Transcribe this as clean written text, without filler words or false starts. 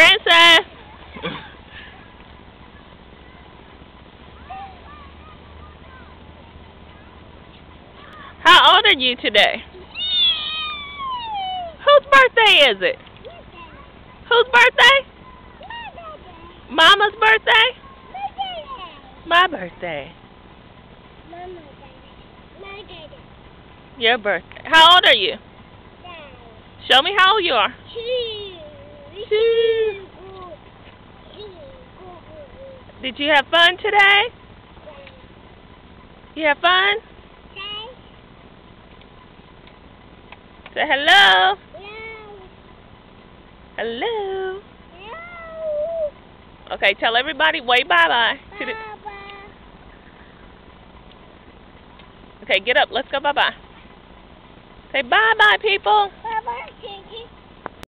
Princess! How old are you today? Whose birthday is it? Whose birthday? Mama's birthday? My birthday. Your birthday. How old are you? Show me how old you are. 2. Did you have fun today? You have fun? Say hello. Hello. Okay, tell everybody wave bye-bye. Okay, get up. Let's go bye-bye. Say bye-bye, people.